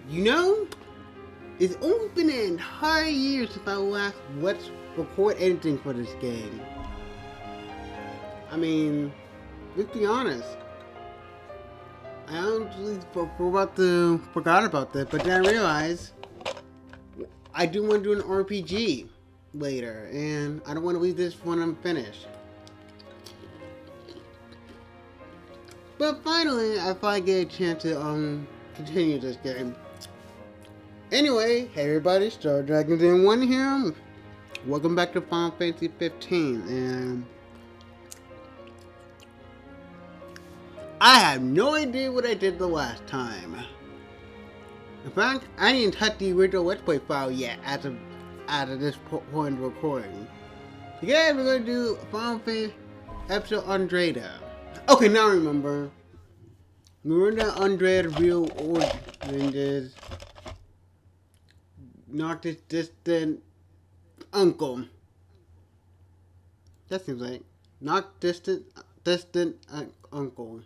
You know, it's only been an entire year since I last let's record anything for this game. I mean, let's be honest. I honestly forgot about that, but then I realized I do want to do an RPG later, and I don't want to leave this when I'm finished. But finally, I finally get a chance to continue this game. Anyway, hey everybody, Star Dragons in 1 here. Welcome back to Final Fantasy 15, and I have no idea what I did the last time. In fact, I didn't touch the original Let's Play file yet as of this point of recording. Today we're going to do Final Fantasy episode Andreda. Okay, now I remember. Remember that Andreda's real origin is not this distant uncle. That seems like not distant uncle.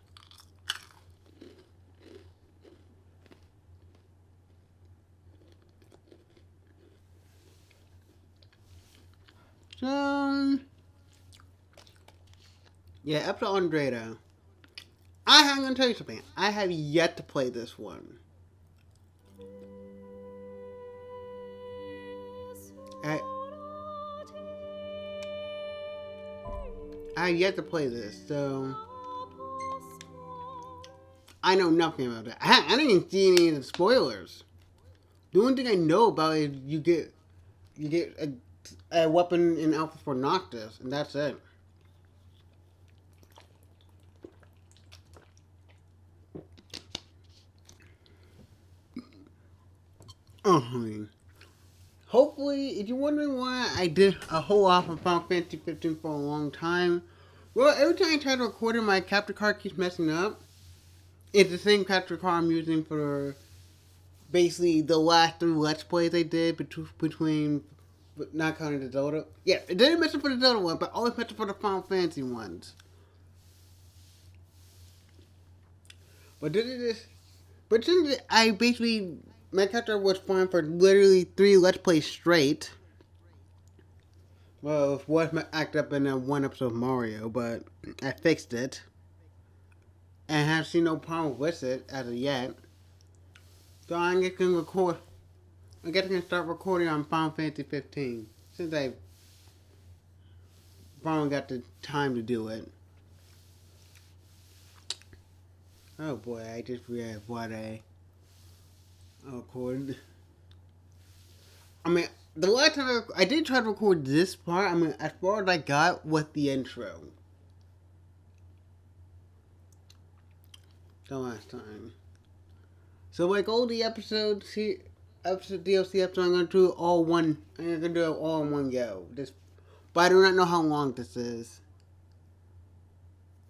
So yeah, episode Andreda. I'm gonna tell you something. I have yet to play this one. I have yet to play this, so I know nothing about it. I didn't even see any of the spoilers. The only thing I know about is you get a weapon in Alpha for Noctis, and that's it. Hopefully, if you're wondering why I did a whole lot of Final Fantasy 15 for a long time, well, every time I try to record it, my capture card keeps messing up. It's the same capture card I'm using for basically the last 3 Let's Plays I did between not counting the Zelda. Yeah, it didn't mess up for the Zelda one, but always messed up for the Final Fantasy ones. But since I basically my character was fine for literally 3 Let's Plays straight. Well, it was acted up in one episode of Mario, but I fixed it. And have seen no problem with it as of yet. So I guess I can record. I guess I can start recording on Final Fantasy 15. Since I finally got the time to do it. Oh boy, I just realized what I recorded. I mean, the last time I did try to record this part, I mean, as far as I got was the intro. The last time. So like all the episodes here, DLC episodes, I'm gonna do it all one. I'm gonna do it all in one go. But I do not know how long this is.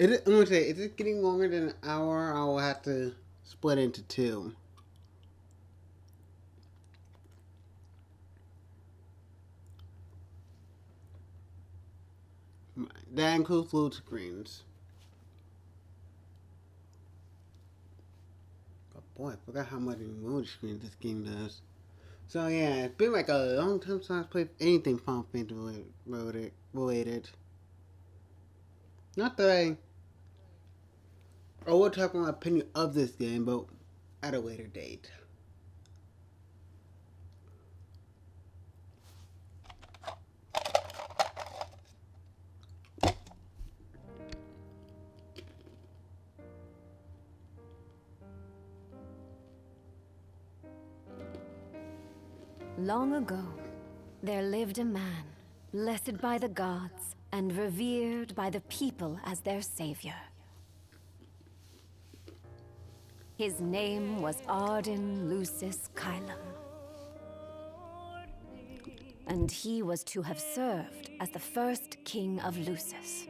I'm gonna say, is it getting longer than an hour? I will have to split into 2. That includes load screens. Oh boy, I forgot how much load screens this game does. So yeah, it's been like a long time since I played anything Final Fantasy related. Not that I will talk my opinion of this game, but at a later date. Long ago, there lived a man, blessed by the gods and revered by the people as their savior. His name was Ardyn Lucis Kylum. And he was to have served as the first king of Lucis.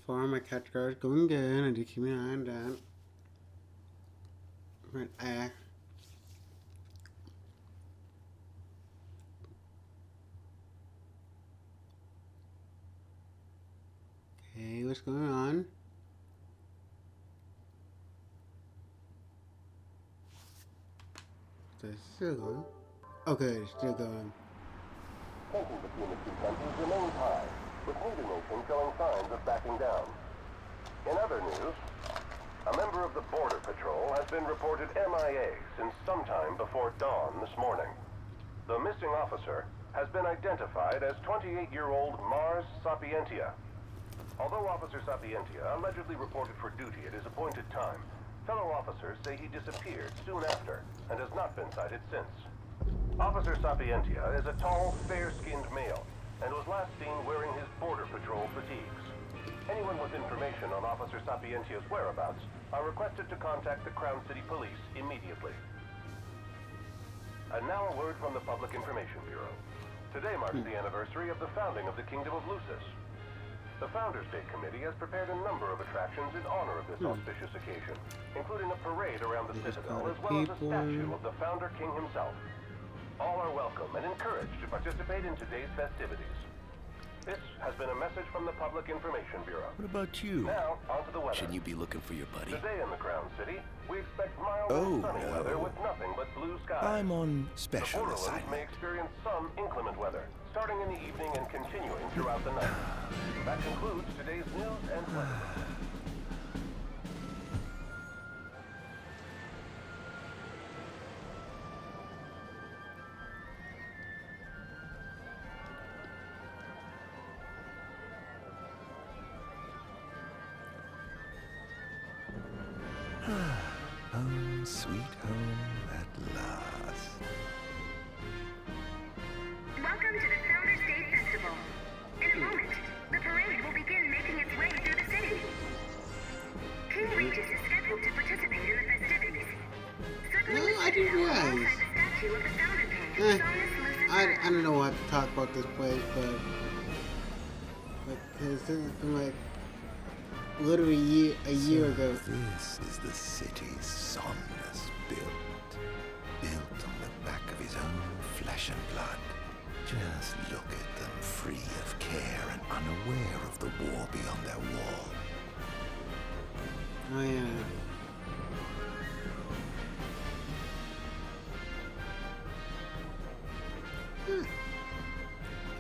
far my catch guard is going good. I do keep an eye on that. Right, okay, what's going on? So it's still going. Okay, it's still going. Tension between the two countries remains high, with neither nation showing signs of backing down. In other news, a member of the Border Patrol has been reported MIA since sometime before dawn this morning. The missing officer has been identified as 28-year-old Mars Sapientia. Although Officer Sapientia allegedly reported for duty at his appointed time, fellow officers say he disappeared soon after and has not been sighted since. Officer Sapientia is a tall, fair-skinned male and was last seen wearing his Border Patrol fatigues. Anyone with information on Officer Sapientia's whereabouts are requested to contact the Crown City Police immediately. And now a word from the Public Information Bureau. Today marks the anniversary of the founding of the Kingdom of Lucis. The Founders Day Committee has prepared a number of attractions in honor of this auspicious occasion, including a parade around the Citadel as well as a statue of the Founder King himself. All are welcome and encouraged to participate in today's festivities. This has been a message from the Public Information Bureau. What about you? Now, on to the weather. Shouldn't you be looking for your buddy? Today in the Crown City, we expect mild and sunny weather with nothing but blue skies. I'm on special The Borderlands assignment. may experience some inclement weather, starting in the evening and continuing throughout the night. That concludes today's news and weather. Home, sweet home at last. Welcome to the Founders Day Festival. In a moment, the parade will begin making its way through the city. King Regis is scheduled to participate in the festivities. Circling the I didn't citadel realize. alongside the statue of the Founder King, Sonus Lucis I don't know what to talk about this place, but because this has been like literally a year ago. This is the city's Somnus built on the back of his own flesh and blood. Just look at them, free of care and unaware of the war beyond their wall. Oh yeah.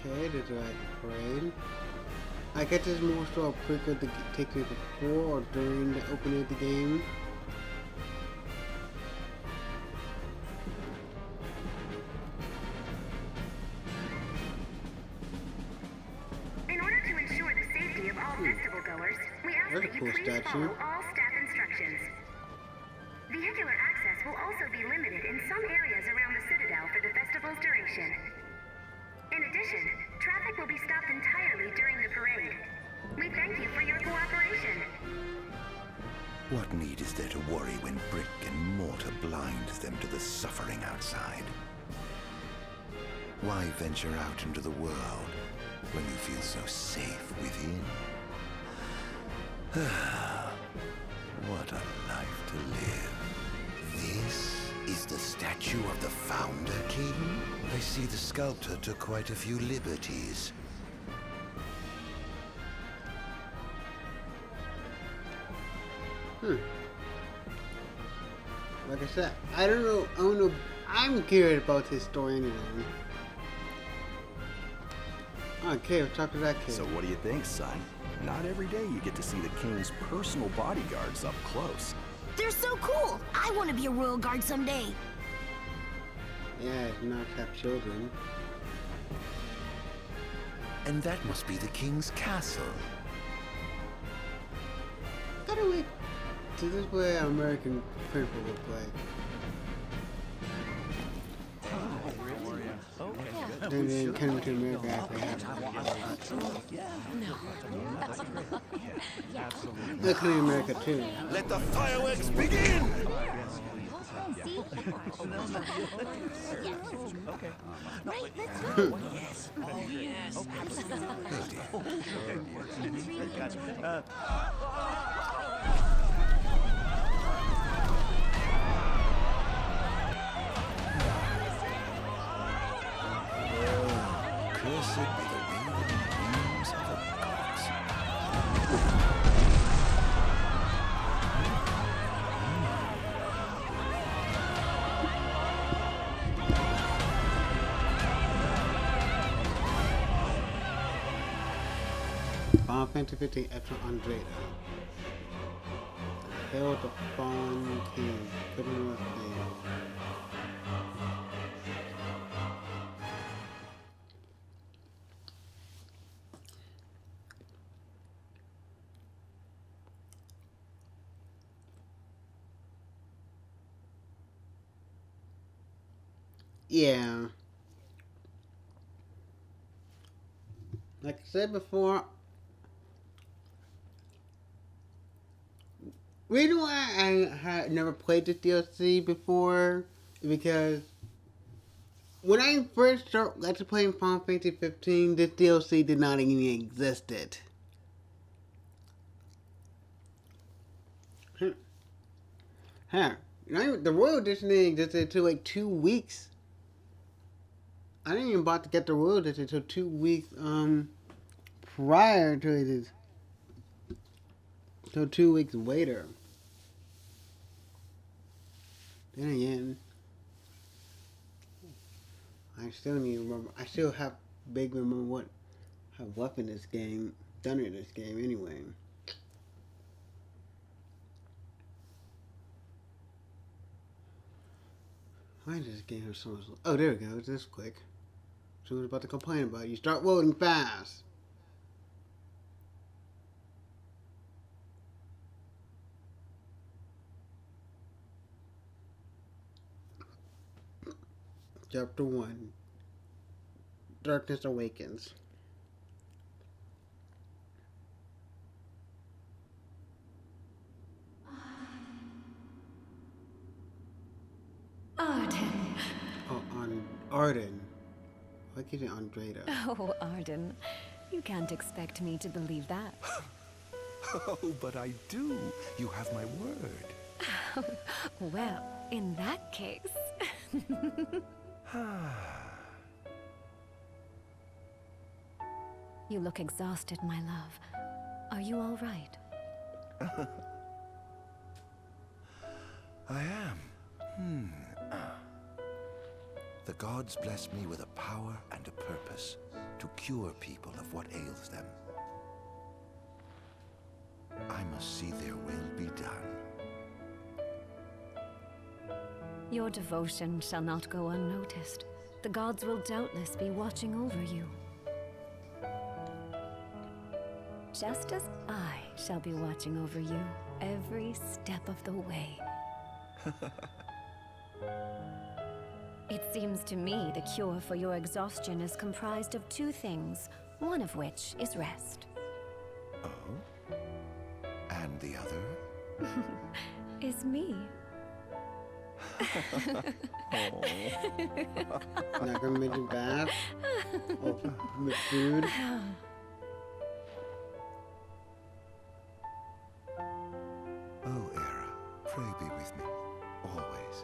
Okay, there's like a parade. I guess it's more so quicker to take it before or during the opening of the game. In order to ensure the safety of all festival goers, we ask That's a that you cool please statue. follow all staff instructions. Vehicular access will also be limited in some areas around the Citadel for the festival's duration. In addition, traffic will be stopped entirely during the parade. We thank you for your cooperation. What need is there to worry when brick and mortar blinds them to the suffering outside? Why venture out into the world when you feel so safe within? What a life to live. This is the statue of the Founder King? I see the sculptor took quite a few liberties. Like I said, I don't know. I'm curious about his story anyway. Okay, we'll talk to that kid. So what do you think, son? Not every day you get to see the king's personal bodyguards up close. They're so cool! I want to be a royal guard someday. Yeah, not have children. And that must be the king's castle. Gotta wait. So this is where American Pimple will play. And then come to America after that. They're coming to America too. Let the fireworks begin! See? Okay. Right, let's go. Cursed be the waving wings of the gods. Final Fantasy 15 Extra Andreda. Hail the Fallen King. Couldn't North King. Yeah. Like I said before, reason why I had never played this DLC before is because when I first got to playing Final Fantasy 15, this DLC did not even existed. Huh. The Royal Edition didn't exist until like 2 weeks. I didn't even about to get the Royal Edition until 2 weeks prior to it. So 2 weeks later. Then again, I still need to remember. I still have big remember what I've left in this game, done in this game anyway. Why does this game have so much? Oh, there we go. It's this quick. So I was about to complain about it. You start loading fast. Chapter 1. Darkness Awakens. Ardyn. Oh, on Ardyn. Why keep it Andreda? Oh, Ardyn. You can't expect me to believe that. Oh, but I do. You have my word. Well, in that case... You look exhausted, my love. Are you all right? I am. The gods bless me with a power and a purpose to cure people of what ails them. I must see their will be done. Your devotion shall not go unnoticed. The gods will doubtless be watching over you. Just as I shall be watching over you every step of the way. It seems to me the cure for your exhaustion is comprised of 2 things, one of which is rest. Oh? And the other? Is me. Not gonna make it bad? Or with food? Oh, Era, pray be with me, always.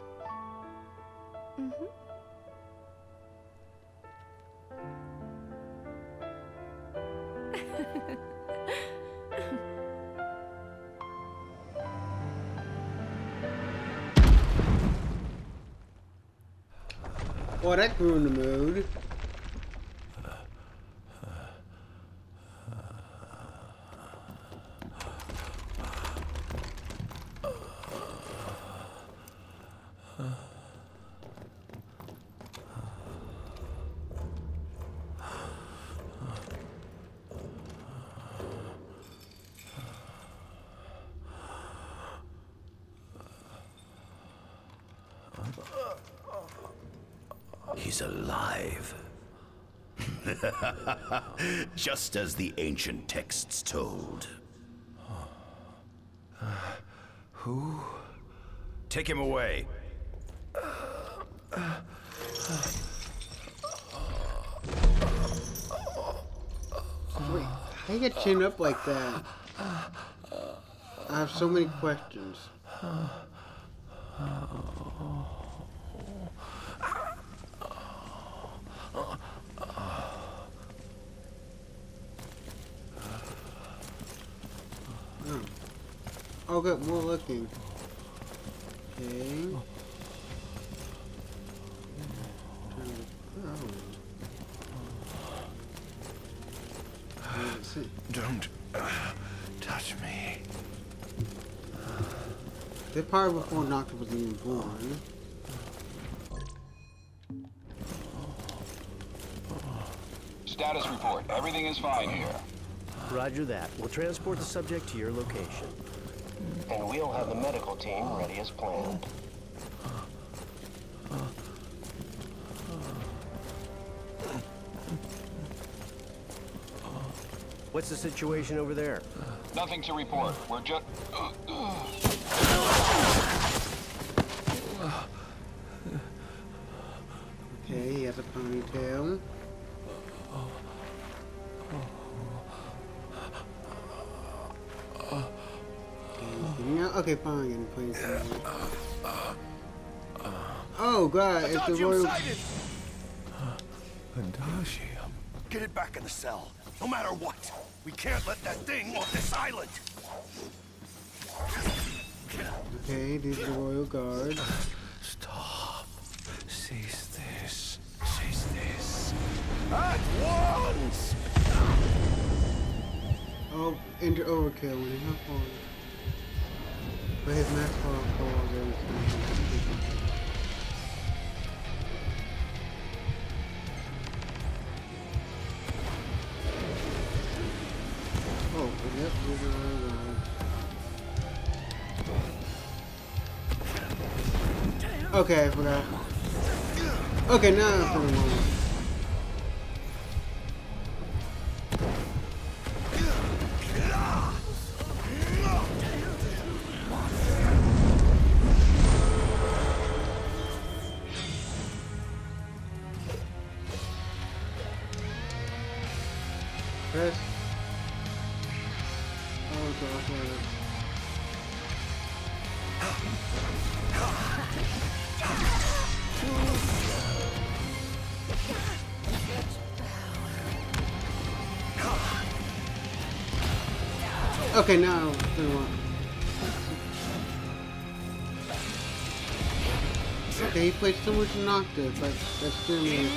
Boy, that grew in the mood. He's alive. Just as the ancient texts told. Who? Take him away. Wait, how you get chained up like that? I have so many questions. Oh, good, more looking. Okay. Don't touch me. They're probably before Nocta was even born. Status report. Everything is fine here. Roger that. We'll transport the subject to your location. And we'll have the medical team ready as planned. What's the situation over there? Nothing to report. We're just... Okay, he has a ponytail. Okay, fine, getting ponytail. Oh god, it's the royal... Adagium. Get it back in the cell, no matter what. We can't let that thing off this island. Okay, these are the royal guards. Stop. Cease this. Cease this. At once! Oh, enter overkill when he hop on. But his max fall calls everything. Oh, yep, these are royal guards. Okay, I forgot. Okay, now I'm for the moment. Press. Oh, gosh, okay, now we want. Okay, he played so much Nocta, but that's still me.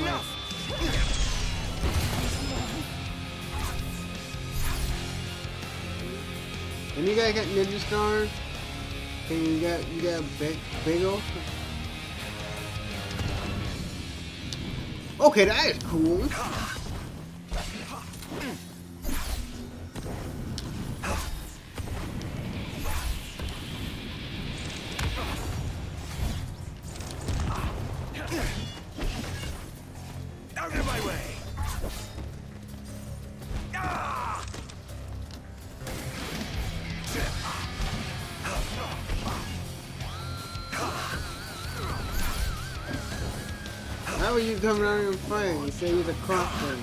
And you guys got Ninja Star? And you got Bagel? Okay, that is cool. Out of my way! How are you coming out here and fighting? You say he's a crossbow.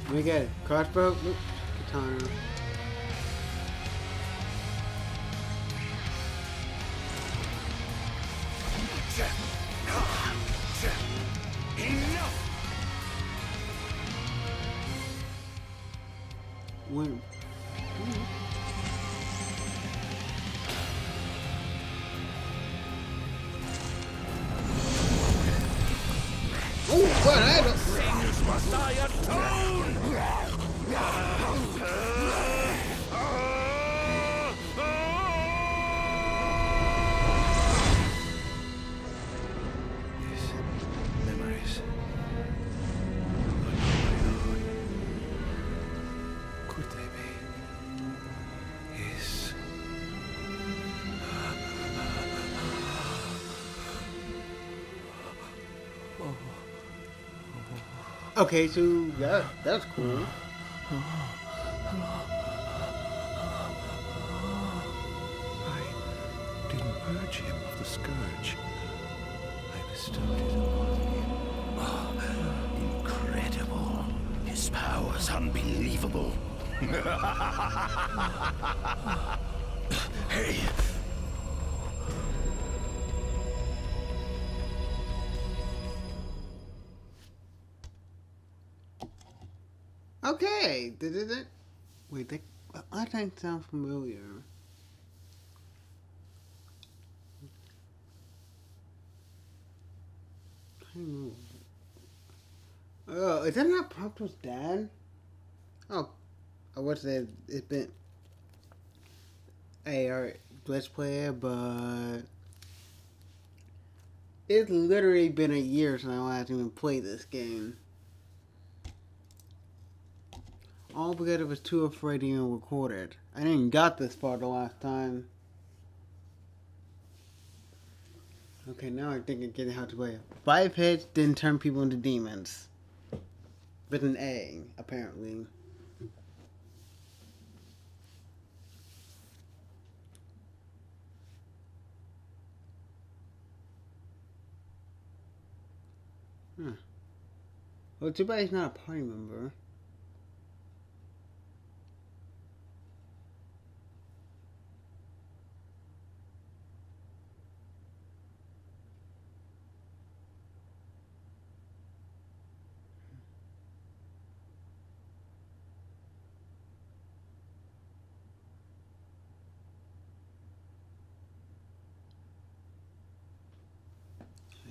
Let me get it. Crossbow? Oop, katana. When? Oh, what? I had a... Sins must I atone! Memories. Could they be his? Okay, so yeah, that's cool. I didn't purge him of the scourge. I bestowed it upon him. Oh, incredible. His power's unbelievable. Hey! Okay, wait, that sound familiar. I don't know. Oh, is that not Prompto's dad? Oh, I would say it's been a Let's Player, but it's literally been a year since I last even played this game. All because I was too afraid to even record it. I didn't got this far the last time. Okay, now I think I get how to play it. 5 hits didn't turn people into demons. With an A, apparently. Huh. Well, too bad he's not a party member.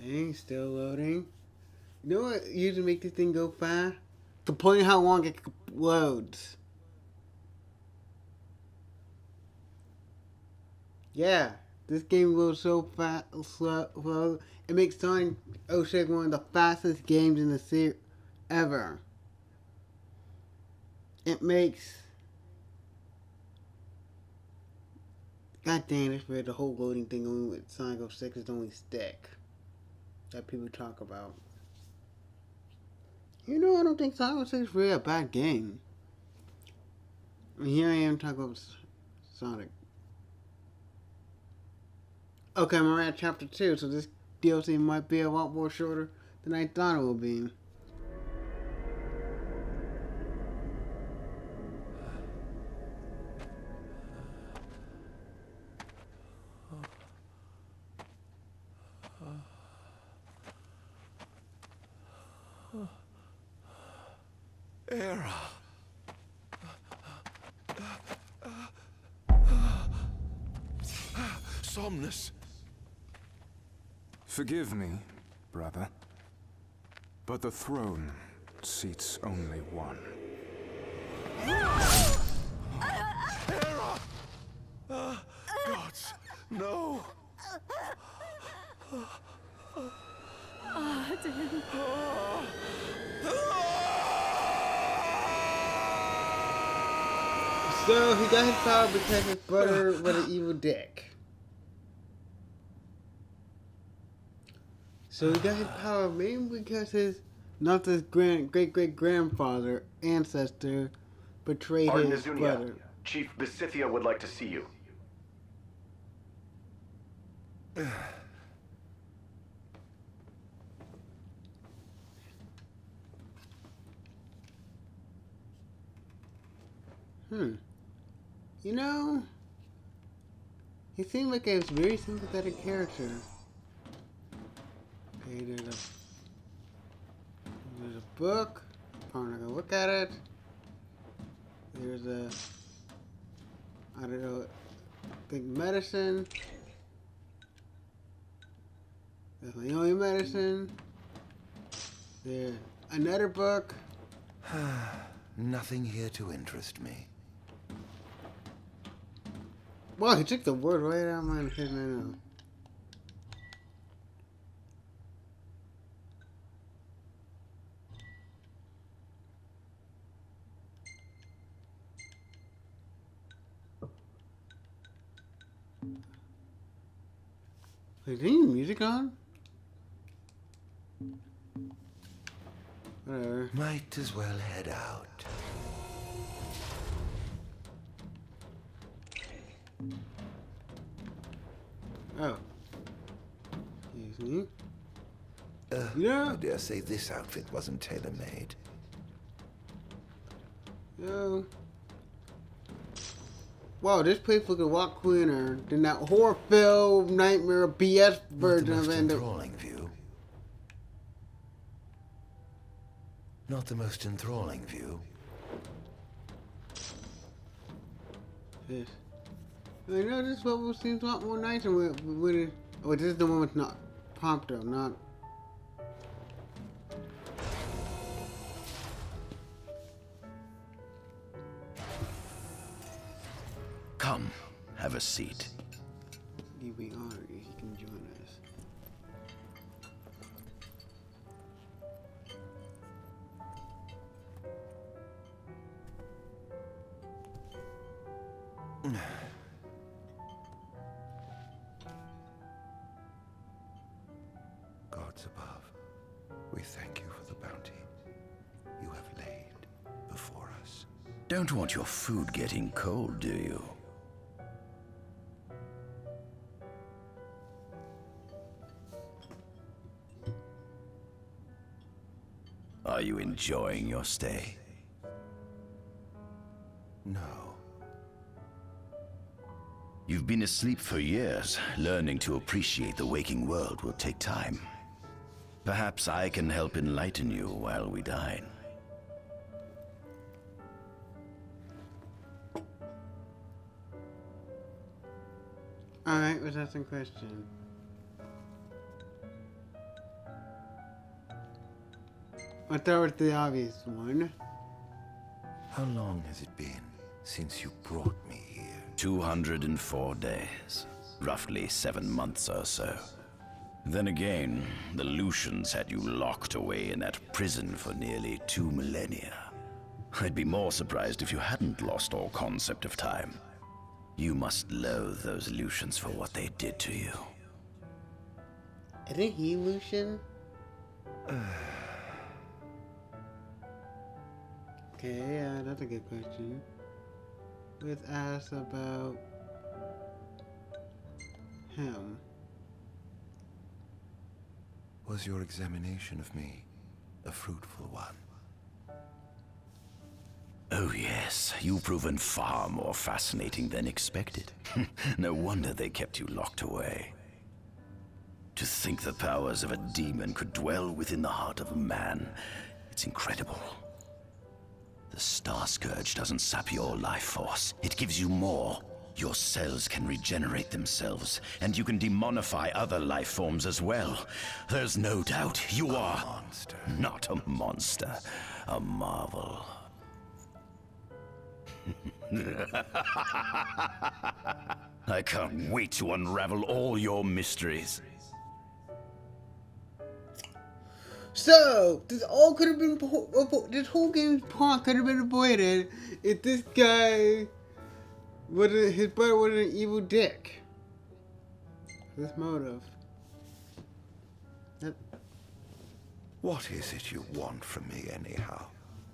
Hey, still loading. You know what usually makes this thing go fast? Complaining how long it loads. Yeah, this game loads so fast, slow. It makes Sonic 06 one of the fastest games in the series ever. It makes... God damn, it's weird. The whole loading thing only with Sonic 06 is the only stick that people talk about. You know, I don't think Sonic 06 is really a bad game. I mean, here I am talking about Sonic. Okay, I'm at chapter 2, so this DLC might be a lot more shorter than I thought it would be. Era. Somnus. Forgive me, brother, but the throne seats only one. Era! Gods, no! Ardyn. So he got his power because his brother was an evil dick. So he got his power mainly because not his great-great-grandfather, ancestor, betrayed his brother. Chief Besithia would like to see you. You know, he seemed like a very sympathetic character. Okay, there's a book. I'm not gonna look at it. There's I don't know, I think medicine. That's my only medicine. There, another book. Nothing here to interest me. Wow, he took the word right out of my head right now. Wait, is there any music on? Whatever. Might as well head out. Yeah. I dare say this outfit wasn't tailor-made. Yo. Wow, this place looks a lot cleaner than that horror film nightmare BS version of Ender. Enthralling view. Not the most enthralling view. Yes. I know this level seems a lot more nicer with it. Oh, this is the one with not Prompto, not. Come, have a seat. You'd be honored if you can join us. Gods above, we thank you for the bounty you have laid before us. Don't want your food getting cold, do you? Are you enjoying your stay? No. You've been asleep for years. Learning to appreciate the waking world will take time. Perhaps I can help enlighten you while we dine. Alright, was that some question? I thought it was the obvious one. How long has it been since you brought me here? 204 days. Roughly 7 months or so. Then again, the Lucians had you locked away in that prison for nearly 2 millennia. I'd be more surprised if you hadn't lost all concept of time. You must loathe those Lucians for what they did to you. Isn't he Lucian? Okay, yeah, that's a good question. Let's ask about him. Was your examination of me a fruitful one? Oh yes, you've proven far more fascinating than expected. No wonder they kept you locked away. To think the powers of a demon could dwell within the heart of a man, it's incredible. The Star Scourge doesn't sap your life force. It gives you more. Your cells can regenerate themselves, and you can demonify other life forms as well. There's no doubt you are... monster. Not a monster. A marvel. I can't wait to unravel all your mysteries. So, this all could have been, this whole game's plot could have been avoided if this guy, his brother wasn't an evil dick. This motive. Yep. What is it you want from me anyhow?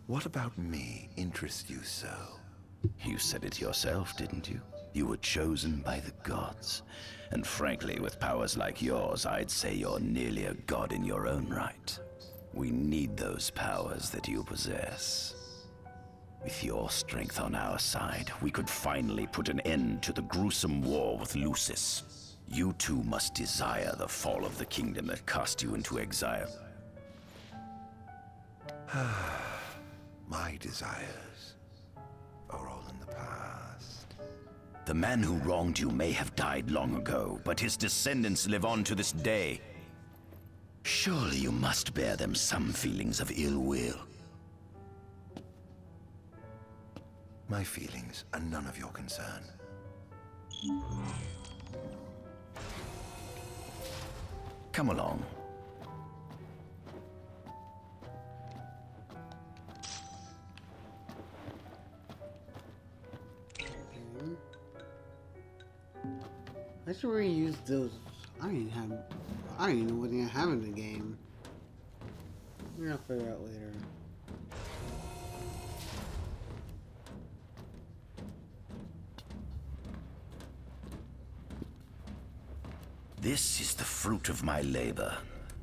What about me interests you so? You said it yourself, didn't you? You were chosen by the gods. And frankly, with powers like yours, I'd say you're nearly a god in your own right. We need those powers that you possess. With your strength on our side, we could finally put an end to the gruesome war with Lucis. You too must desire the fall of the kingdom that cast you into exile. My desires are all in the past. The man who wronged you may have died long ago, but his descendants live on to this day. Surely you must bear them some feelings of ill will. My feelings are none of your concern. Come along. I should reuse those. I don't even know what I have in the game. We're gonna figure out later. This is the fruit of my labor.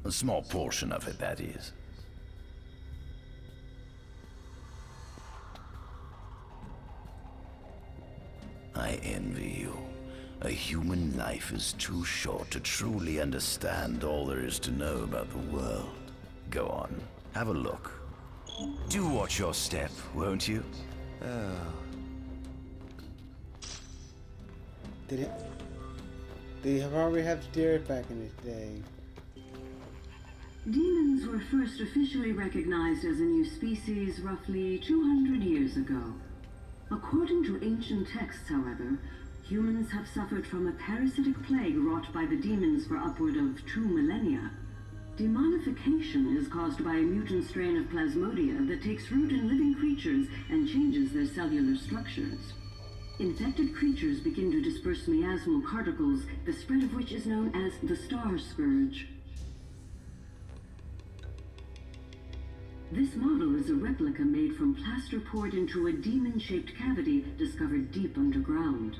A small portion of it, that is. I envy you. A human life is too short to truly understand all there is to know about the world. Go on, have a look. Do watch your step, won't you? Did he probably have steers back in his day? Demons were first officially recognized as a new species roughly 200 years ago. According to ancient texts, however, humans have suffered from a parasitic plague wrought by the demons for upward of 2 millennia. Demonification is caused by a mutant strain of plasmodia that takes root in living creatures and changes their cellular structures. Infected creatures begin to disperse miasmal particles, the spread of which is known as the Star Scourge. This model is a replica made from plaster poured into a demon-shaped cavity discovered deep underground.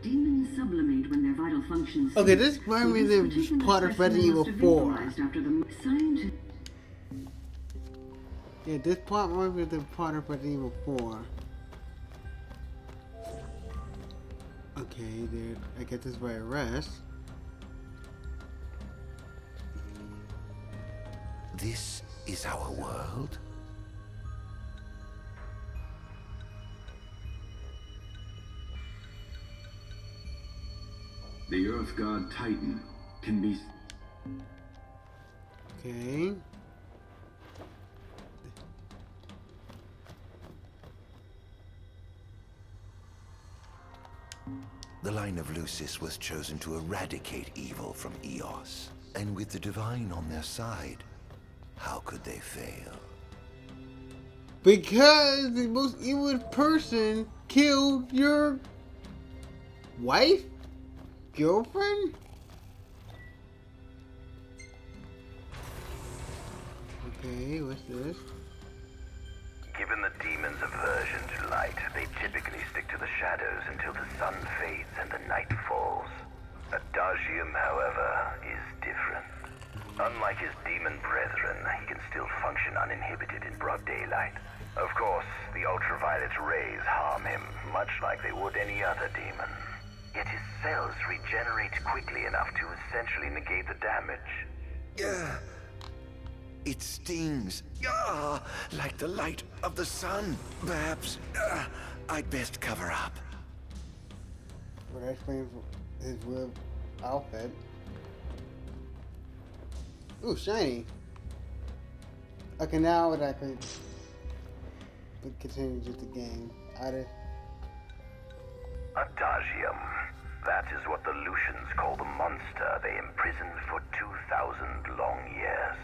Demons sublimate when their vital functions... Okay, this reminds me of the part of Resident Evil 4. Yeah, this part reminds me of the part of Resident Evil 4. Okay, there. I get this by arrest. This is our world? The Earth God Titan can be... Okay. The line of Lucis was chosen to eradicate evil from Eos. And with the Divine on their side, how could they fail? Because the most evil person killed your wife? Girlfriend? Okay, what's this? Given the demon's aversion to light, they typically stick to the shadows until the sun fades and the night falls. Adagium, however, is different. Unlike his demon brethren, he can still function uninhibited in broad daylight. Of course, the ultraviolet rays harm him, much like they would any other demon. Yet his cells regenerate quickly enough to essentially negate the damage. It stings. Like the light of the sun. Perhaps I'd best cover up. Would I explain his real outfit? Ooh, shiny. Okay, now I could continue just the game. Adagium. That is what the Lucians call the monster they imprisoned for 2,000 long years.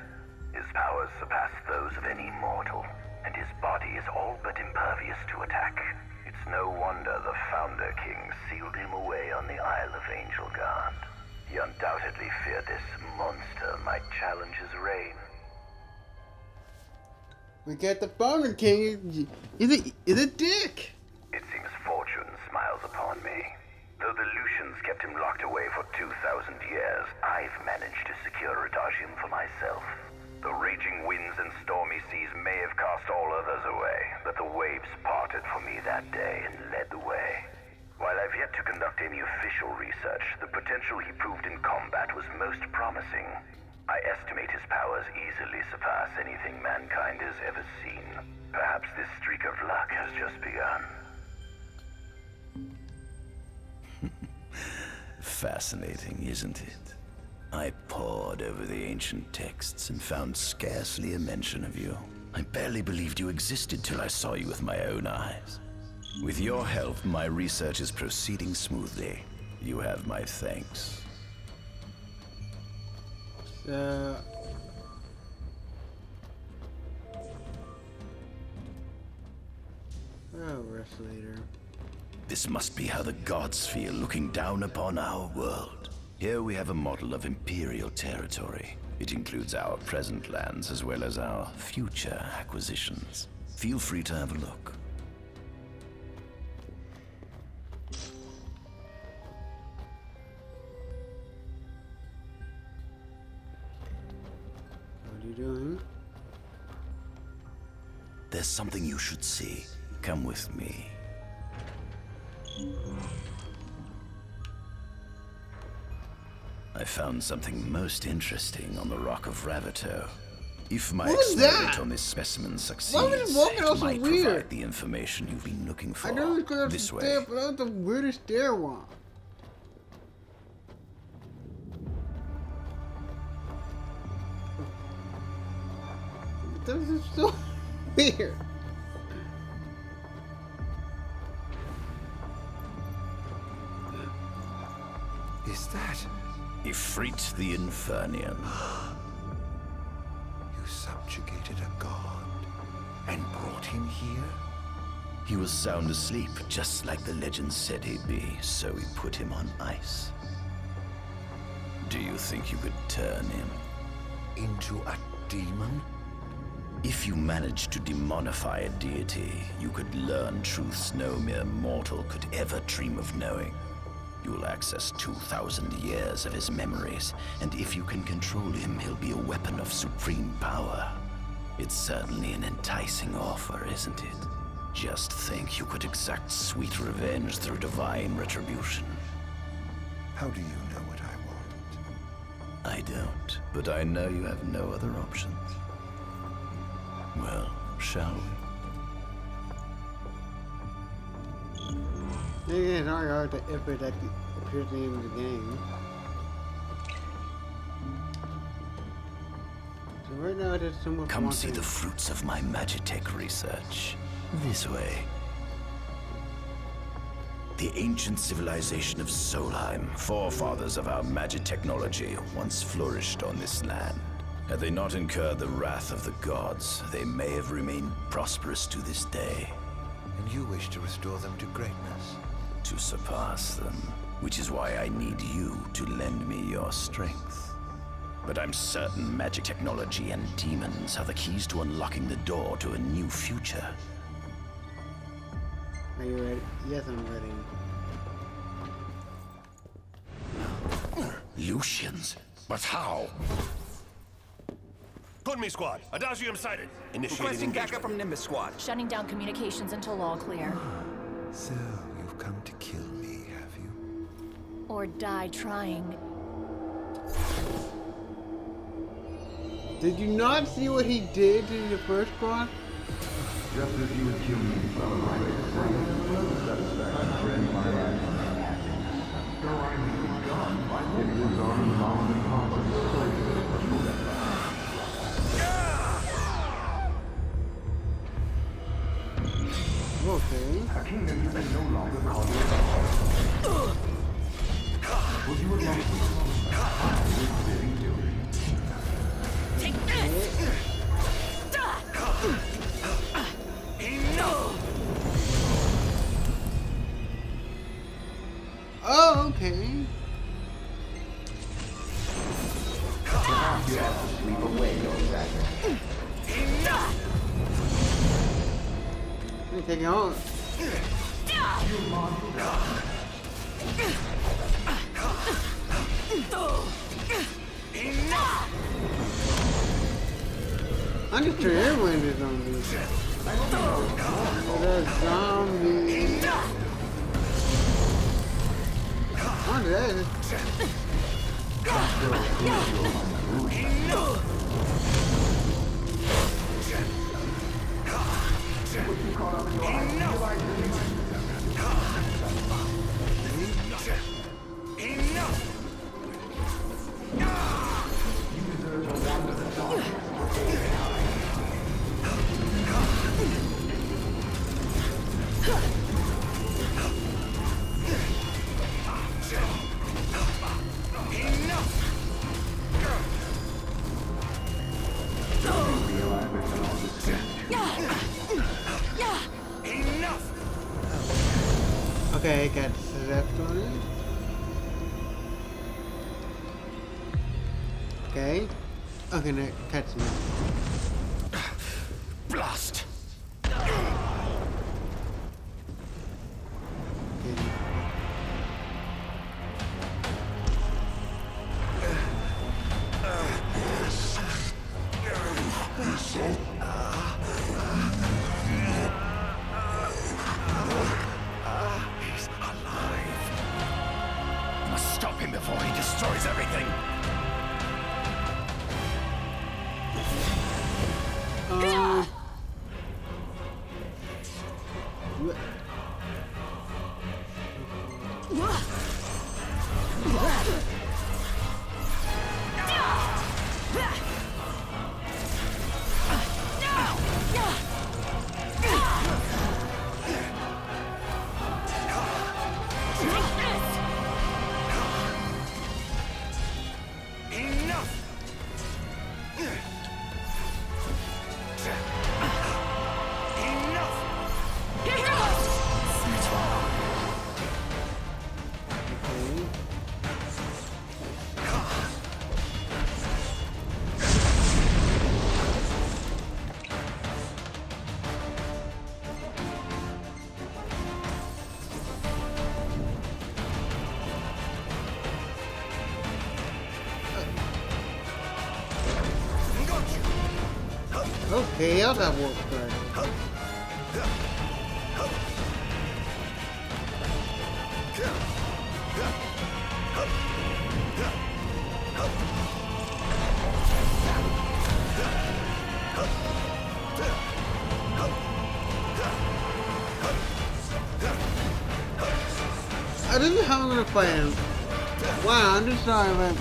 His powers surpass those of any mortal, and his body is all but impervious to attack. It's no wonder the Founder King sealed him away on the Isle of Angel Guard. He undoubtedly feared this monster might challenge his reign. We got the Founder King. Is a dick. It seems fortune smiles upon me. Though the Lucians kept him locked away for 2,000 years, I've managed to secure Adagium for myself. The raging winds and stormy seas may have cast all others away, but the waves parted for me that day and led the way. While I've yet to conduct any official research, the potential he proved in combat was most promising. I estimate his powers easily surpass anything mankind has ever seen. Perhaps this streak of luck has just begun. Fascinating, isn't it? I pored over the ancient texts and found scarcely a mention of you. I barely believed you existed till I saw you with my own eyes. With your help, my research is proceeding smoothly. You have my thanks. Rest later. This must be how the gods feel looking down upon our world. Here we have a model of Imperial territory. It includes our present lands as well as our future acquisitions. Feel free to have a look. There's something you should see. Come with me. I found something most interesting on the Rock of Ravito. If my experiment on this specimen succeeds, it might provide the information you've been looking for. I know it's going this way. But that was the weirdest stairwell. This is so weird. Is that Ifrit the Infernian? You subjugated a god and brought him here? He was sound asleep, just like the legend said he'd be, so we put him on ice. Do you think you could turn him into a demon? If you managed to demonify a deity, you could learn truths no mere mortal could ever dream of knowing. You will access 2,000 years of his memories, and if you can control him, he'll be a weapon of supreme power. It's certainly an enticing offer, isn't it? Just think you could exact sweet revenge through divine retribution. How do you know what I want? I don't, but I know you have no other options. Well, shall we? Yeah, it's already hard to effort that appears at the end of the game. So right now, there's some more. Come see the fruits of my Magitech research. This way. The ancient civilization of Solheim, forefathers of our Magitechnology, once flourished on this land. Had they not incurred the wrath of the gods, they may have remained prosperous to this day. And you wish to restore them to greatness? To surpass them, which is why I need you to lend me your strength. But I'm certain magic technology and demons are the keys to unlocking the door to a new future. Are you ready? Yes, I'm ready. Lucians? But how? Good me squad. Adagium sighted. Requesting backup from Nimbus squad. Shutting down communications until all clear. So, you've come to kill me, have you? Or die trying. Did you not see what he did to the first squad? Just as you would kill me from a right satisfaction my life. So I moved on. It was unbound and Okay. A kingdom you may no longer call your own. Would you like Take this! Oh, okay. Perhaps you have to sweep away your dagger. Let me take it on. I'm just sure everyone is zombies. They're zombies. On that. Okay, got left on it. Okay. Okay, now catch me. Blast! Chaos at work first. I don't know how I'm gonna fight him. Wow, I'm just sorry, man.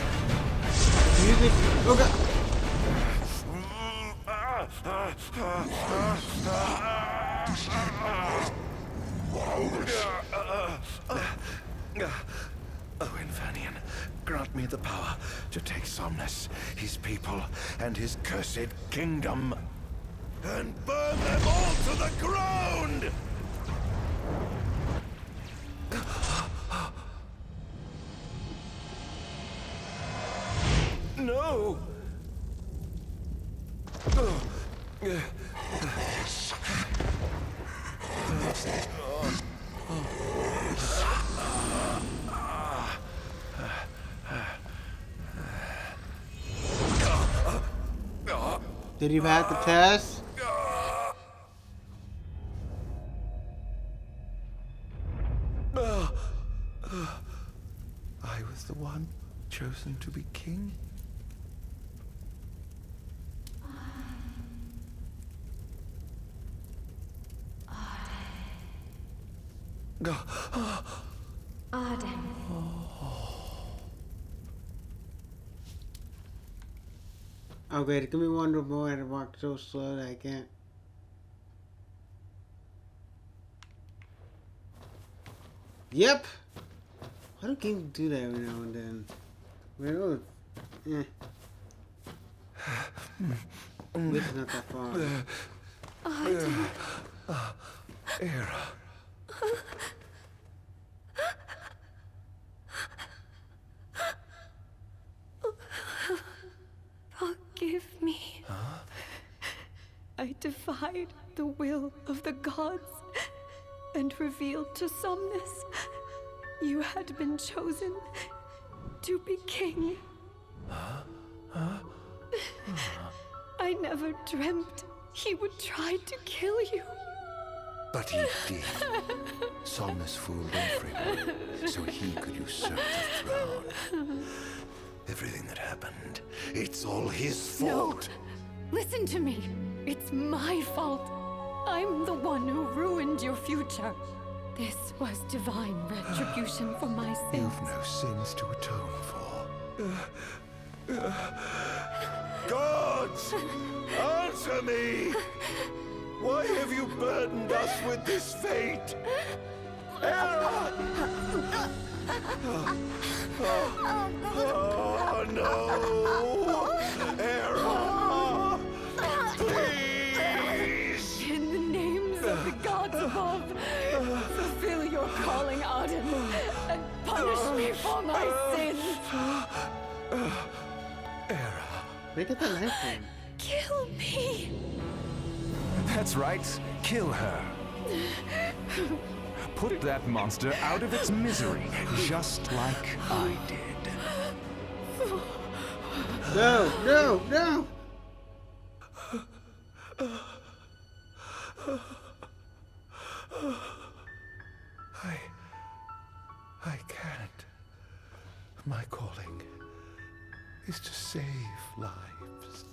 Music. Okay. Oh, Infanian, grant me the power to take Somnus, his people, and his cursed kingdom, and burn them all to the ground! No! Did you pass the test? I was the one chosen to be king? Ardyn. Okay, give me one more and walk so slow that I can't. Yep! Why do games do that every now and then? Well, This is not that far. Ardyn. Era. Forgive me. Huh? I defied the will of the gods and revealed to Somnus you had been chosen to be king. I never dreamt he would try to kill you. But he did. Somnus fooled everyone so he could usurp the throne. Everything that happened, it's all his fault. No. Listen to me. It's my fault. I'm the one who ruined your future. This was divine retribution for my sins. You've no sins to atone for. Gods! Answer me! Why have you burdened us with this fate? Era! Oh no! Era! Please! In the names of the gods above, fulfill your calling, Ardyn, and punish me for my sins. Era. Look at the knife thing. Kill me. That's right. Kill her. Put that monster out of its misery, just like I did. No, no, no! I can't. My calling is to save lives.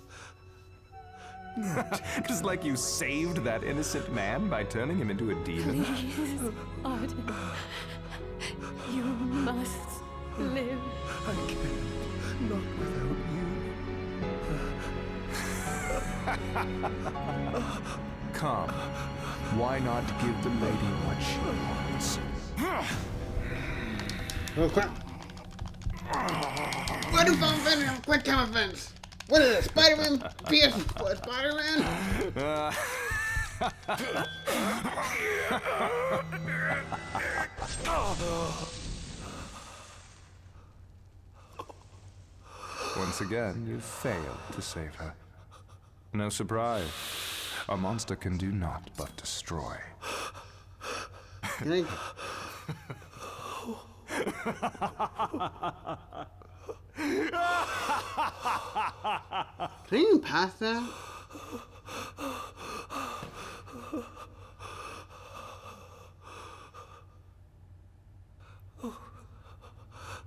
Just like you saved that innocent man by turning him into a demon. Please, Ardyn. You must live. I can't. Not without you. Come. Why not give the lady what she wants? Oh crap! What if I'm offending him? Quick time offense! What is it? Spider-Man? PS4 Spider-Man? Once again, you failed to save her. No surprise. A monster can do naught but destroy. Thank you. Can you even pass that?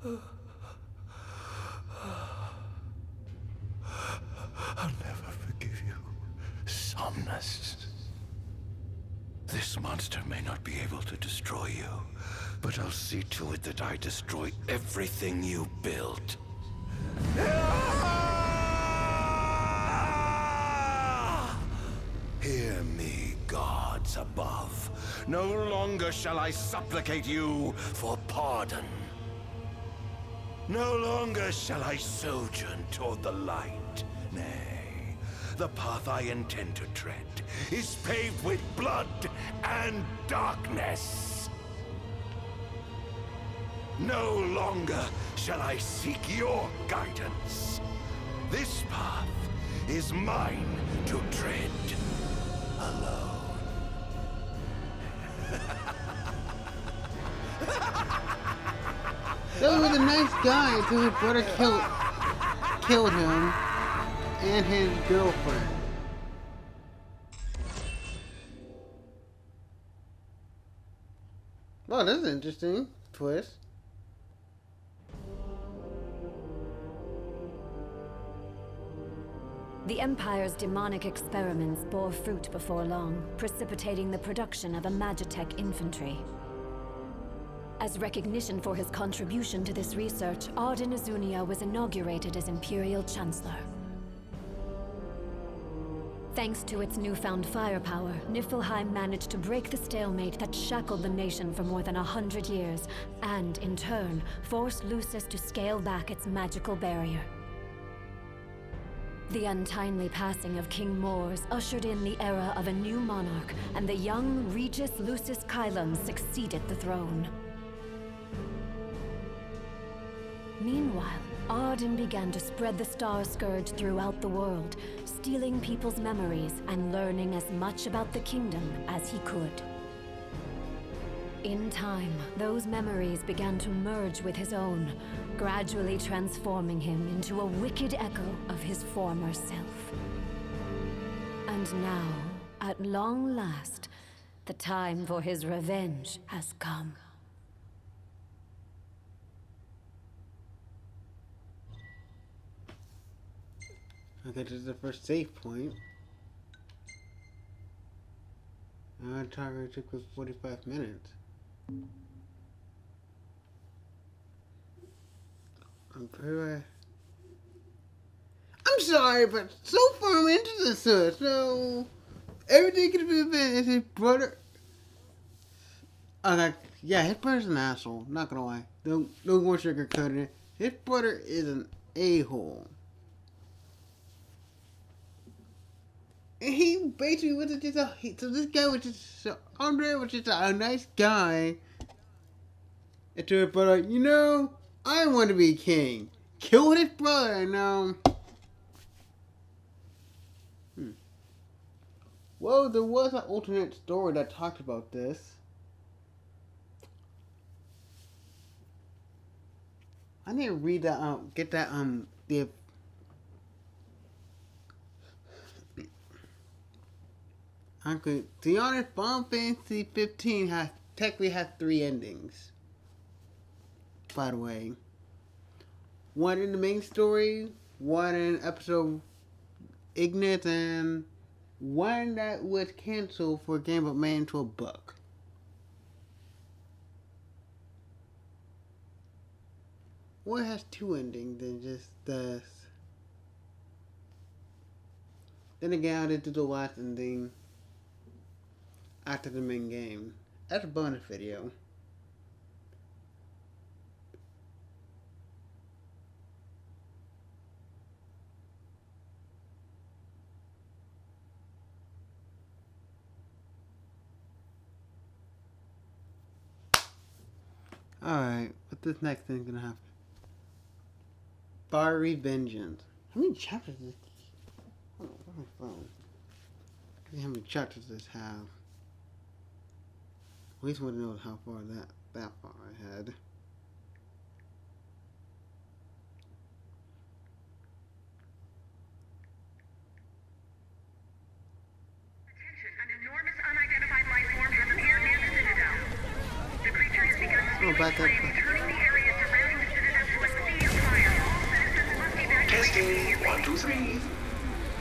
I'll never forgive you, Somnus. This monster may not be able to destroy you, but I'll see to it that I destroy everything you built. Hear me, gods above. No longer shall I supplicate you for pardon. No longer shall I sojourn toward the light. Nay, the path I intend to tread is paved with blood and darkness. No longer shall I seek your guidance. This path is mine to tread alone. That was a nice guy until his brother killed him and his girlfriend. Well, that's an interesting twist. The Empire's demonic experiments bore fruit before long, precipitating the production of a Magitech infantry. As recognition for his contribution to this research, Ardyn was inaugurated as Imperial Chancellor. Thanks to its newfound firepower, Niflheim managed to break the stalemate that shackled the nation for more than 100 years, and, in turn, forced Lucis to scale back its magical barrier. The untimely passing of King Mors ushered in the era of a new monarch, and the young Regis Lucis Kylum succeeded the throne. Meanwhile, Ardyn began to spread the Star Scourge throughout the world, stealing people's memories and learning as much about the kingdom as he could. In time, those memories began to merge with his own, gradually transforming him into a wicked echo of his former self. And now, at long last, the time for his revenge has come. Okay, this is the first save point. Target took us 45 minutes. I'm sorry, but so far I'm into this, so everything could have been is his brother. Okay, yeah, his brother's an asshole. Not gonna lie. No more sugarcoating it. His brother is an a-hole. And he basically was just so this guy was just, so Andre was just a nice guy. And to his brother, you know, I want to be king. Killed his brother, now. Well, there was an alternate story that talked about this. I need to read that, get that, the... Okay, to be honest, Final Fantasy 15 technically has 3 endings. By the way. One in the main story, one in episode Ignis, and one that was canceled for a game but made into a book. Well, it has 2 endings than just this. Then again, I did do the last ending after the main game. That's a bonus video. Alright, what this next thing gonna happen? Fiery Vengeance. How many chapters does this? Oh, where's my phone? How many chapters does this have? At least want to know how far that far ahead. Attention, an enormous unidentified life form has appeared near the Citadel. The creature has begun stealing flame, turning the area surrounding the Citadel 1, 2, 3.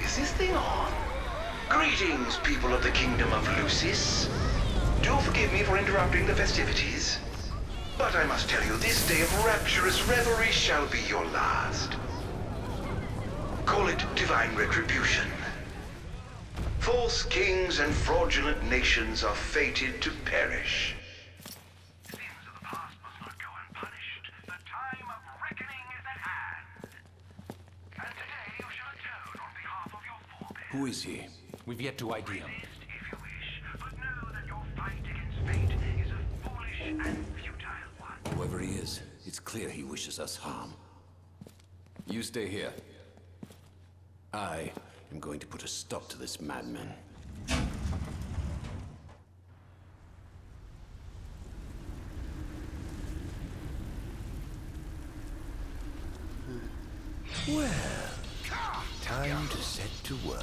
Is this thing on? Greetings, people of the Kingdom of Lucis. Do forgive me for interrupting the festivities. But I must tell you, this day of rapturous revelry shall be your last. Call it divine retribution. False kings and fraudulent nations are fated to perish. Who is he? We've yet to ID him. Whoever he is, it's clear he wishes us harm. You stay here. I am going to put a stop to this madman. Well, time to set to work.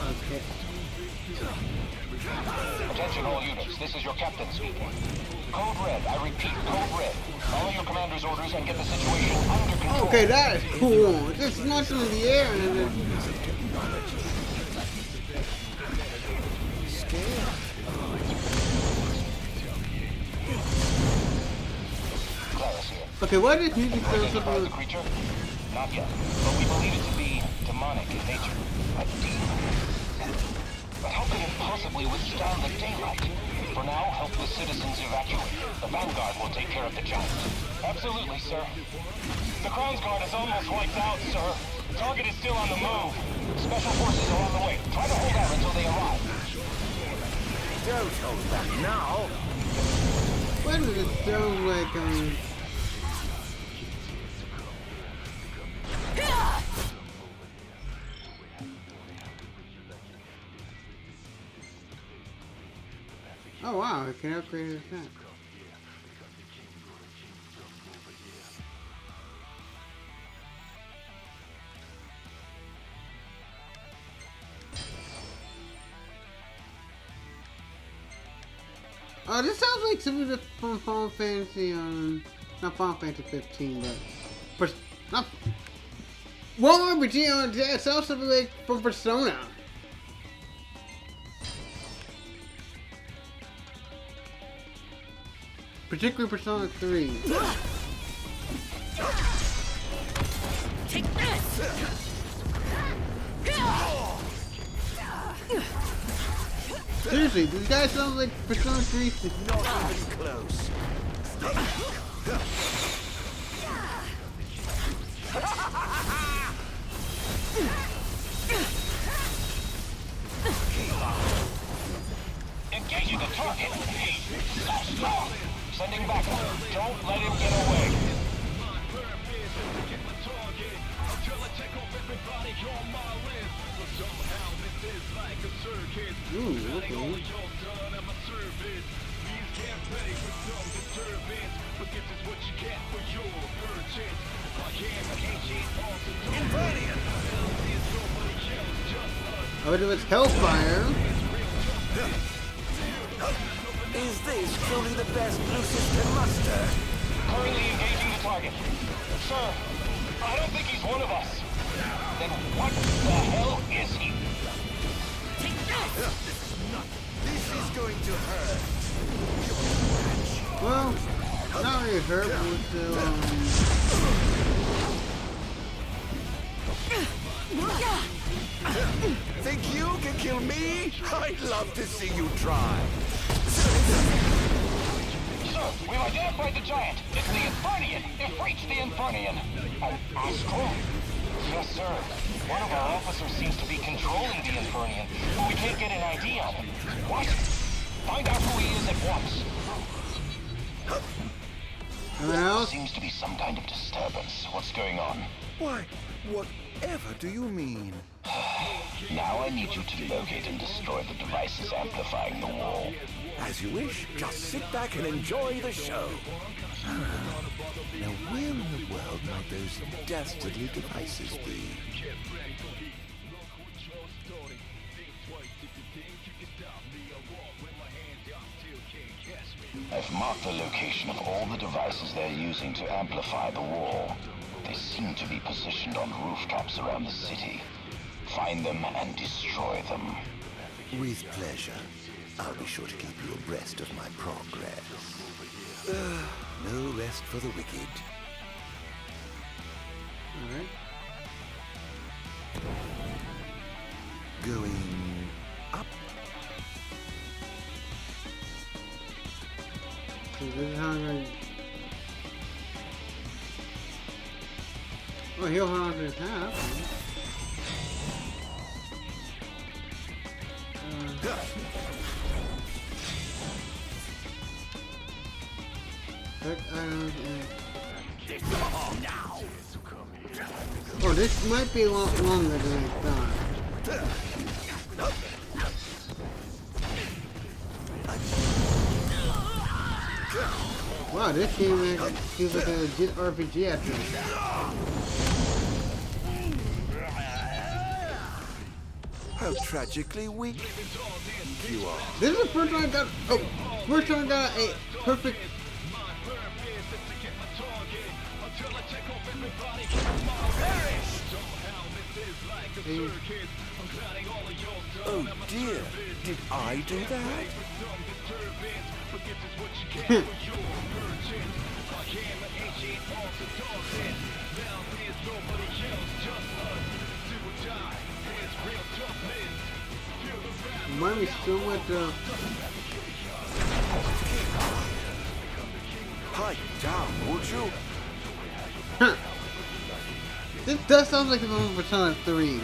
Okay. Attention all units, this is your captain speaking. Code Red, I repeat, Code Red. Follow your commander's orders and get the situation under control. Okay, that is cool. Just launch them in the air and then... Okay, why did music sound so the creature? Not yet, but we believe it to be demonic in nature. A demon. But how could it possibly withstand the daylight? For now, help the citizens evacuate. The Vanguard will take care of the giant. Absolutely, sir. The Crown's Guard is almost wiped out, sir. Target is still on the move. Special forces are on the way. Try to hold out until they arrive. Don't hold back now. Why does it sound like, Oh wow, it can upgrade his attack. Oh, this sounds like something that's from Final Fantasy, not Final Fantasy 15, but, not, well, RPG, it sounds something like from Persona. Particularly Persona 3. Take this! Seriously, these guys sound like Persona 3. Not even close. Engaging the target. Sending back. Don't let him get away. Ooh, okay. Oh, it was Hellfire. Is this truly the best Lucis can muster? Currently engaging the target. Sir, I don't think he's one of us. Then what the hell is he? Take this! This is going to hurt. Well, not really hurt, but still, Think you can kill me? I'd love to see you try. Sir, we've identified the giant. It's the Infernian. Ifrit's the Infernian. An Astral? Yes, sir. One of our officers seems to be controlling the Infernian, but we can't get an ID on him. What? Find out who he is at once. There seems to be some kind of disturbance. What's going on? Why, whatever do you mean? Now I need you to locate and destroy the devices amplifying the wall. As you wish. Just sit back and enjoy the show. Now where in the world might those dastardly devices be? I've marked the location of all the devices they're using to amplify the wall. They seem to be positioned on rooftops around the city. Find them and destroy them. With pleasure. I'll be sure to keep you abreast of my progress. No rest for the wicked. Alright. Going up. So this is how I'm going. Oh, he'll hold on to his half. Oh, this might be a lot longer than I thought. Wow, this game feels like a legit RPG after this. How tragically weak you are. This is the first time I got a perfect. Oh dear, did I do that? Remind me so much of. Pipe down, would you? Huh. This does sound like the one from Persona 3.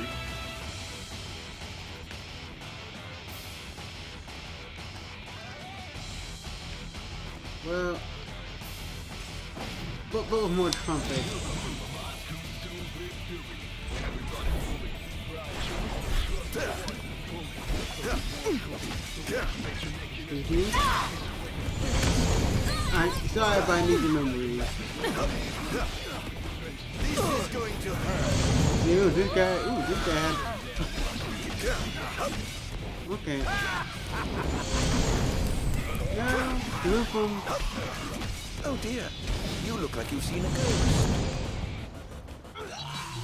Well, but with more trumpet. Sorry if I need the memories. This is going to hurt. Ooh, this guy had. Okay. Now, we're from. Oh dear, you look like you've seen a ghost.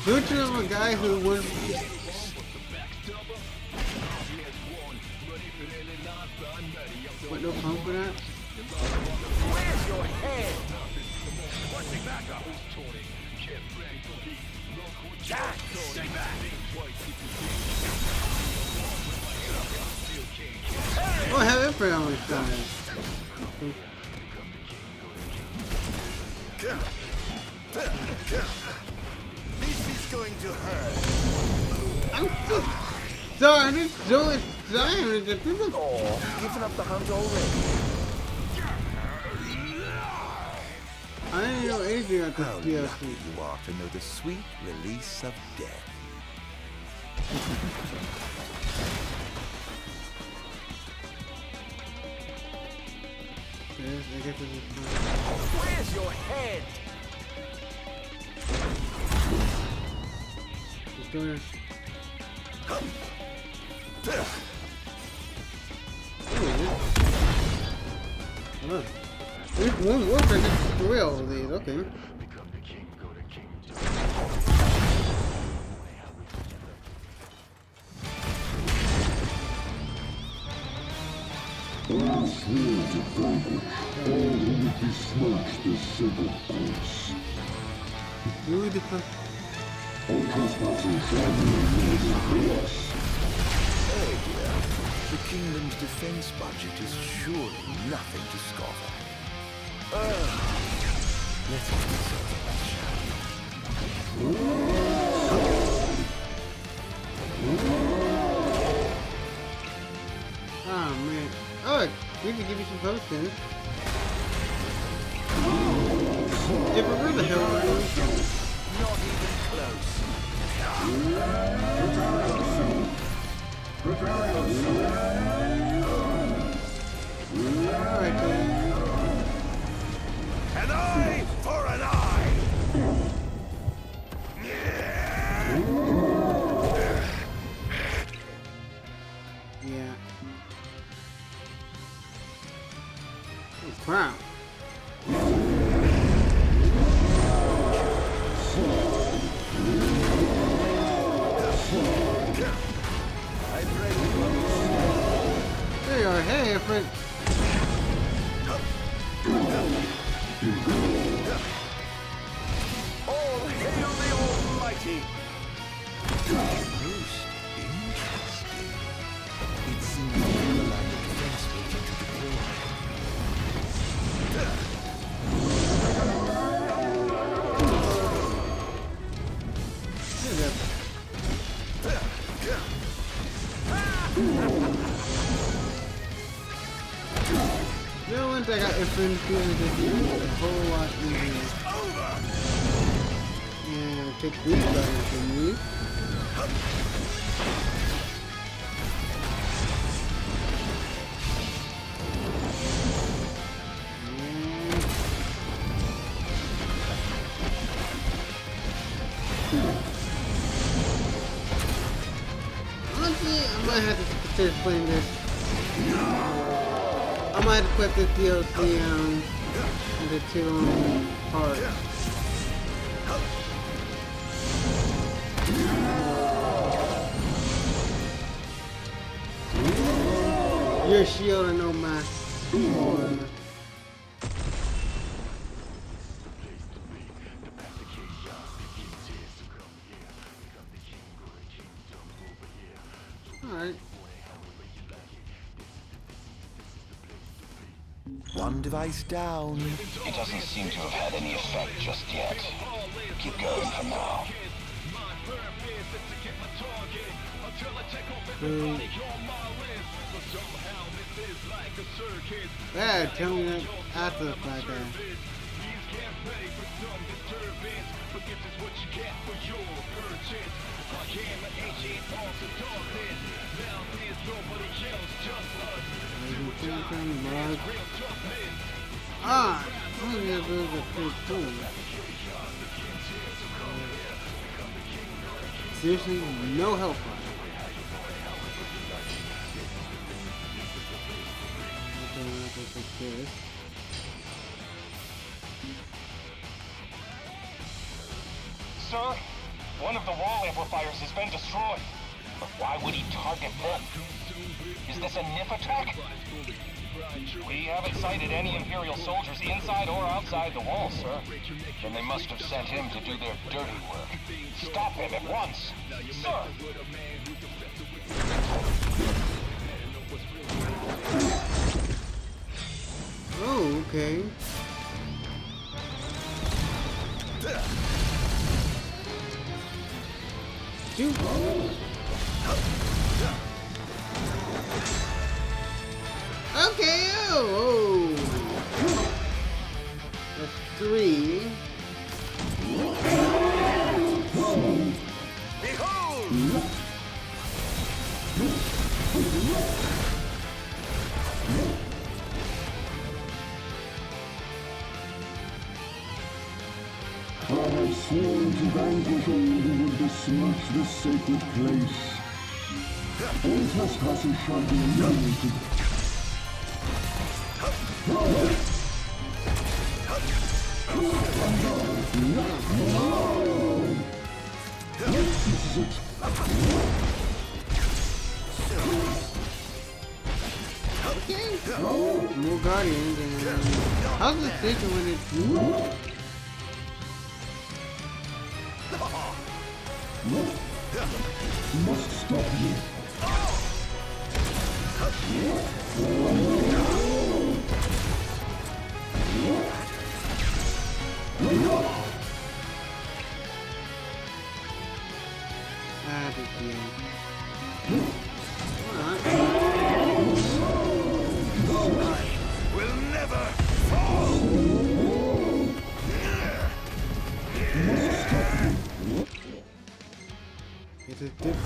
Don't you know a guy who was. What, no pump for that? Where's your head? Jack, stay back. Oh, I have Emperor on my side. This is going to hurt. I'm so sorry, I'm just so excited. Giving up the hunt already. I didn't know anything about this How DLC. lucky you are to know the sweet release of death. Yes, I guess this is fine. Where's your head? Just go there. Hold on. There's one more for this thrill of these, okay. Really different. Oh dear. The kingdom's defense budget is surely nothing to scoff at. Let's get this over with, shall Oh man. Oh, we can give you some potions. If it were the hell are you? Not even close. Alright, then. An eye for an eye! Yeah. Oh, crap. different. All hail the Almighty! Most interesting. It seems to allow the defense agent to deploy. You know, once I got infinite feelings, it's a whole lot easier. And take these buttons from me. Honestly, I might have to consider playing this. I might have to put this DLC into 2 parts. Your shield and no my sword. Alright. One device down. It doesn't seem to have had any effect just yet. Keep going for now. Bad, tell me that after the fact there. Ah, I'm gonna lose a pretty cool. Seriously, no help. Like this. Sir, one of the wall amplifiers has been destroyed. But why would he target them? Is this a NIF attack? We haven't sighted any Imperial soldiers inside or outside the wall, sir. Then they must have sent him to do their dirty work. Stop him at once, sir! Oh, okay. Shoot. Okay, oh. That's 3. Behold! I have sworn to vanquish all who would besmirch this sacred place. All trespassers shall be eliminated. This is it. Okay. More guardians and how's the station when it's Must stop you. Will never fall! It's a different.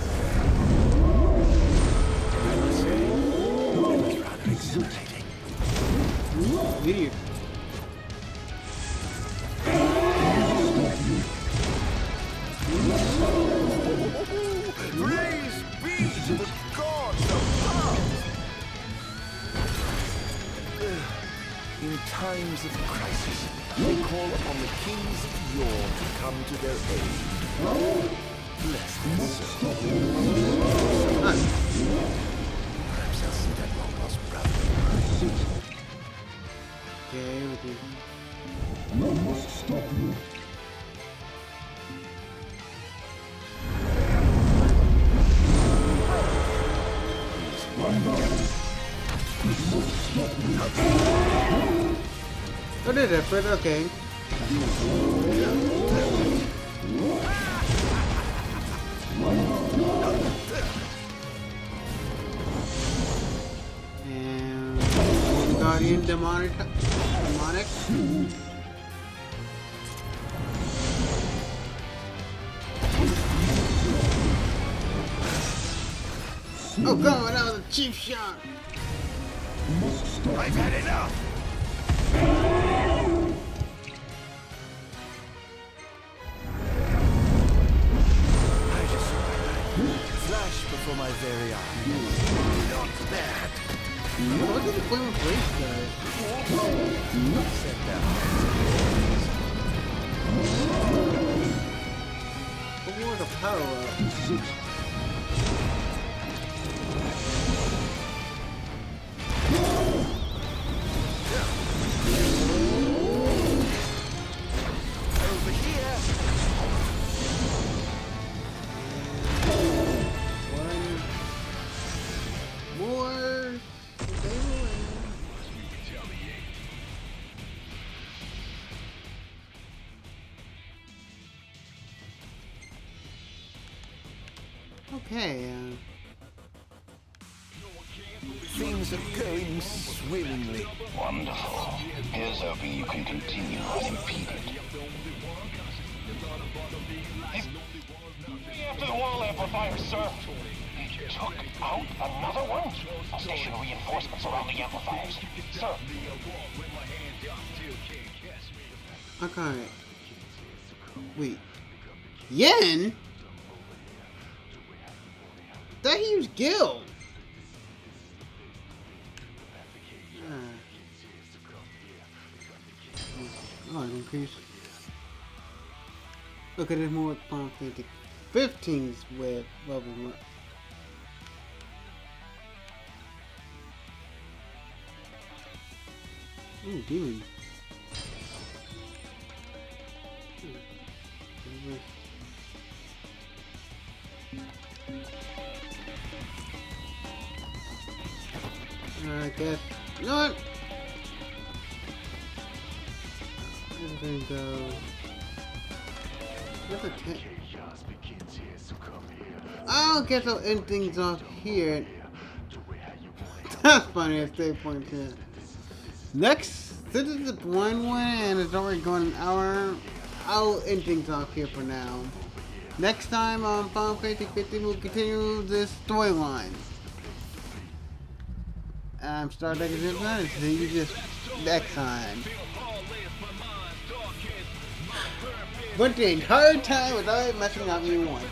I must say, it was rather exhilarating. Video. Praise be to the gods above! In times of crisis, they call upon the kings of yore to come to their aid. Bless their souls. Perhaps I'll see that long-lost brother. Oh, they're different, okay. And Guardian demonic. Oh god, that was a cheap shot. I've had enough. I just saw that flash before my very eyes. Not bad. What did the flame of grace guy? Set that. What do you want to power up? Over here. One more. Okay. Things are going swimmingly. Wonderful. Here's hoping you can continue unimpeded. After the wall amplifier, sir. You took out another one? I'll station reinforcements around the amplifiers. Sir. Okay. Wait. Yen? That huge guild. Oh, it increased. Okay, there's more Final Fantasy 15's with level more. Ooh, demon. I guess. You know what? I'm gonna go. I guess I'll end things off here. That's funny, I save points here. Next, this is the blind one, and it's already going an hour. I'll end things off here for now. Next time on Final Fantasy 15, we'll continue this storyline. I'm Stardecker and see you just next time. Went the entire time without messing up me once.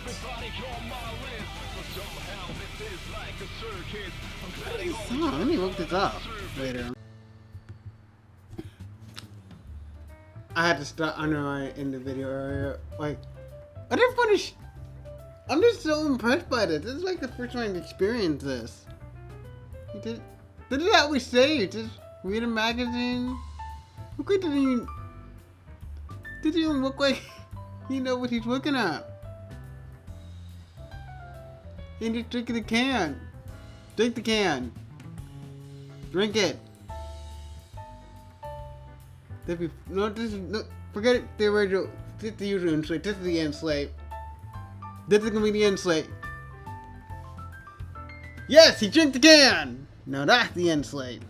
Oh, let me look this up later. I had to start underlining in the video earlier. Like, I didn't finish. I'm just so impressed by this. This is like the first time I've experienced this. You did it how we say? You just read a magazine? Look like didn't even look like you know what he's looking at. And just drink the can. Drink the can. Drink it. No, this is no. Forget it. The original. This is the usual end slate. This is the end slate. This is gonna be the end slate. Yes, he drank the can. Now that's the end slate.